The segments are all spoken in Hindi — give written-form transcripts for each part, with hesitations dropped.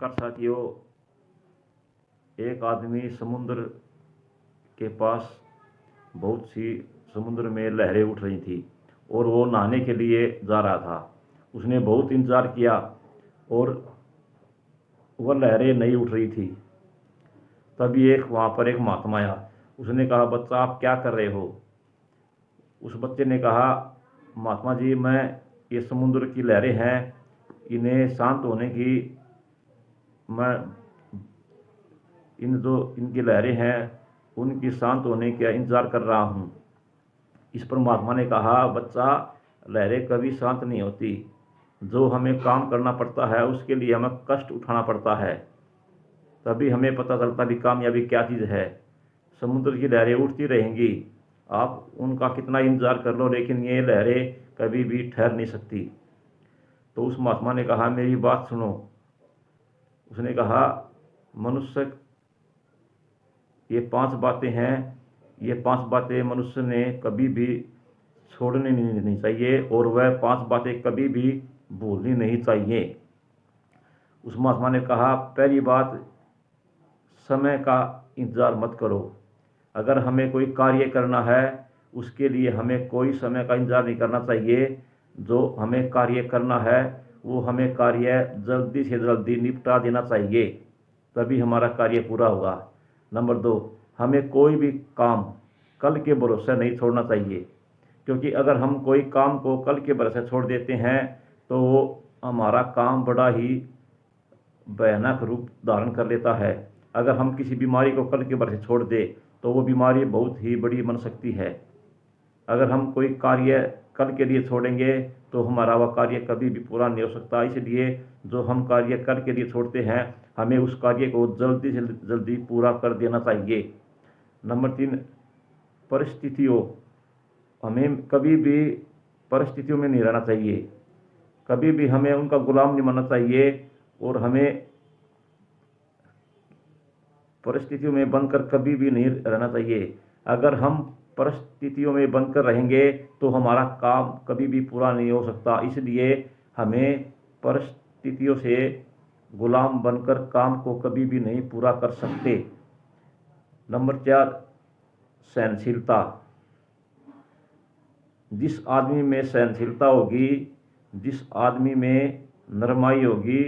नमस्कार साथियों। एक आदमी समुद्र के पास बहुत सी समुद्र में लहरें उठ रही थी और वो नहाने के लिए जा रहा था। उसने बहुत इंतज़ार किया और वह लहरें नहीं उठ रही थी। तभी वहाँ पर एक महात्मा आया। उसने कहा, बच्चा आप क्या कर रहे हो? उस बच्चे ने कहा, महात्मा जी मैं ये समुद्र की लहरें हैं, इन्हें शांत होने की मैं इनकी लहरें हैं उनकी शांत होने का इंतज़ार कर रहा हूँ। इस पर महात्मा ने कहा, बच्चा लहरें कभी शांत नहीं होती। जो हमें काम करना पड़ता है उसके लिए हमें कष्ट उठाना पड़ता है, तभी हमें पता चलता भी कामयाबी क्या चीज़ है। समुद्र की लहरें उठती रहेंगी, आप उनका कितना इंतज़ार कर लो, लेकिन ये लहरें कभी भी ठहर नहीं सकती। तो उस महात्मा ने कहा, मेरी बात सुनो। उसने कहा, मनुष्य ये 5 बातें हैं, ये 5 बातें मनुष्य ने कभी भी छोड़नी नहीं चाहिए और वह 5 बातें कभी भी भूलनी नहीं चाहिए। उस महात्मा ने कहा, पहली बात, समय का इंतज़ार मत करो। अगर हमें कोई कार्य करना है उसके लिए हमें कोई समय का इंतज़ार नहीं करना चाहिए। जो हमें कार्य करना है वो हमें कार्य जल्दी से जल्दी निपटा देना चाहिए, तभी हमारा कार्य पूरा होगा। नंबर 2, हमें कोई भी काम कल के भरोसे नहीं छोड़ना चाहिए, क्योंकि अगर हम कोई काम को कल के भरोसे छोड़ देते हैं तो वो हमारा काम बड़ा ही भयानक रूप धारण कर लेता है। अगर हम किसी बीमारी को कल के भरोसे छोड़ दें तो वो बीमारी बहुत ही बड़ी बन सकती है। अगर हम कोई कार्य कल के लिए छोड़ेंगे तो हमारा वह कार्य कभी भी पूरा नहीं हो सकता। इसलिए जो हम कार्य कल के लिए छोड़ते हैं हमें उस कार्य को जल्दी से जल्दी पूरा कर देना चाहिए। नंबर 3, परिस्थितियों, हमें कभी भी परिस्थितियों में नहीं रहना चाहिए। कभी भी हमें उनका गुलाम नहीं बनना चाहिए और हमें परिस्थितियों में बनकर कभी भी नहीं रहना चाहिए। अगर हम परिस्थितियों में बनकर रहेंगे तो हमारा काम कभी भी पूरा नहीं हो सकता। इसलिए हमें परिस्थितियों से गुलाम बनकर काम को कभी भी नहीं पूरा कर सकते। नंबर 4, सहनशीलता। जिस आदमी में सहनशीलता होगी, जिस आदमी में नरमाई होगी,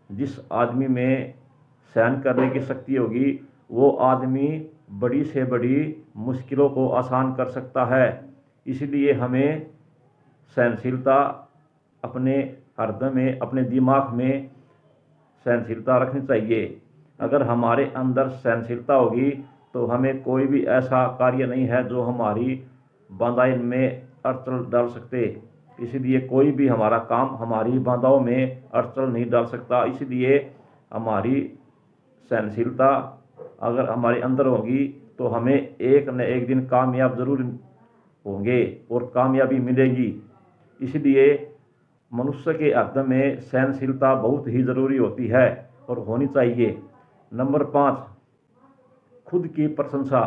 जिस आदमी में सहन करने की शक्ति होगी, वो आदमी बड़ी से बड़ी मुश्किलों को आसान कर सकता है। इसलिए हमें सहनशीलता अपने हृदय में, अपने दिमाग में सहनशीलता रखनी चाहिए। अगर हमारे अंदर सहनशीलता होगी तो हमें कोई भी ऐसा कार्य नहीं है जो हमारी बाधाएं में अड़चन डाल सकते। इसलिए कोई भी हमारा काम हमारी बाधाओं में अड़चन नहीं डाल सकता। इसलिए हमारी सहनशीलता अगर हमारे अंदर होगी तो हमें एक न एक दिन कामयाब ज़रूर होंगे और कामयाबी मिलेगी। इसलिए मनुष्य के हृदय में सहनशीलता बहुत ही ज़रूरी होती है और होनी चाहिए। नंबर 5, खुद की प्रशंसा।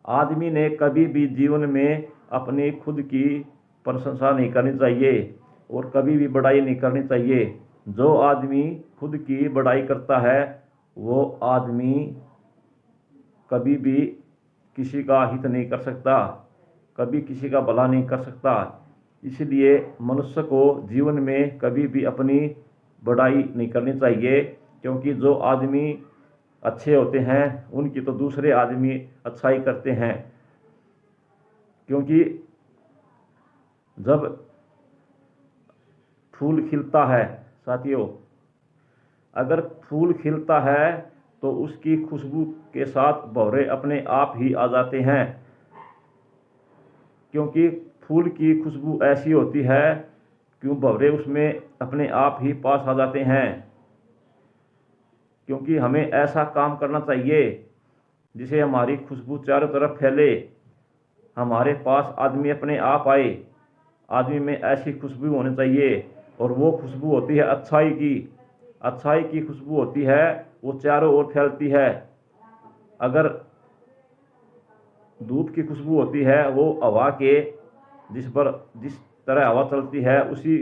आदमी ने कभी भी जीवन में अपनी खुद की प्रशंसा नहीं करनी चाहिए और कभी भी बड़ाई नहीं करनी चाहिए। जो आदमी खुद की बड़ाई करता है वो आदमी कभी भी किसी का हित नहीं कर सकता, कभी किसी का भला नहीं कर सकता। इसलिए मनुष्य को जीवन में कभी भी अपनी बड़ाई नहीं करनी चाहिए, क्योंकि जो आदमी अच्छे होते हैं उनकी तो दूसरे आदमी अच्छाई करते हैं। क्योंकि जब फूल खिलता है साथियों, अगर फूल खिलता है तो उसकी खुशबू के साथ भंवरे अपने आप ही आ जाते हैं, क्योंकि फूल की खुशबू ऐसी होती है कि भंवरे उसमें अपने आप ही पास आ जाते हैं। क्योंकि हमें ऐसा काम करना चाहिए जिसे हमारी खुशबू चारों तरफ फैले, हमारे पास आदमी अपने आप आए। आदमी में ऐसी खुशबू होनी चाहिए और वो खुशबू होती है अच्छाई की। अच्छाई की खुशबू होती है, वो चारों ओर फैलती है। अगर धूप की खुशबू होती है वो हवा के जिस तरह हवा चलती है उसी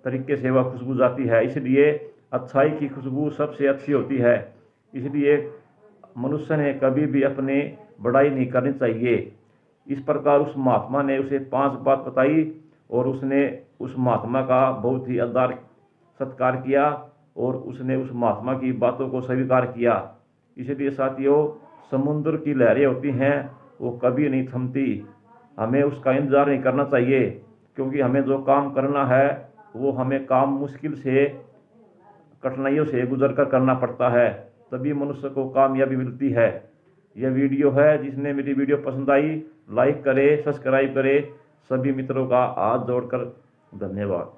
तरीके से वह खुशबू जाती है। इसलिए अच्छाई की खुशबू सबसे अच्छी होती है, इसलिए मनुष्य ने कभी भी अपनी बड़ाई नहीं करनी चाहिए। इस प्रकार उस महात्मा ने उसे 5 बात बताई और उसने उस महात्मा का बहुत ही आदर सत्कार किया और उसने उस महात्मा की बातों को स्वीकार किया। इसलिए साथियों, समुद्र की लहरें होती हैं, वो कभी नहीं थमती। हमें उसका इंतज़ार नहीं करना चाहिए, क्योंकि हमें जो काम करना है वो हमें काम मुश्किल से, कठिनाइयों से गुजर कर करना पड़ता है, तभी मनुष्य को कामयाबी मिलती है। यह वीडियो है, जिसने मेरी वीडियो पसंद आई लाइक करे, सब्सक्राइब करे। सभी मित्रों का हाथ जोड़कर धन्यवाद।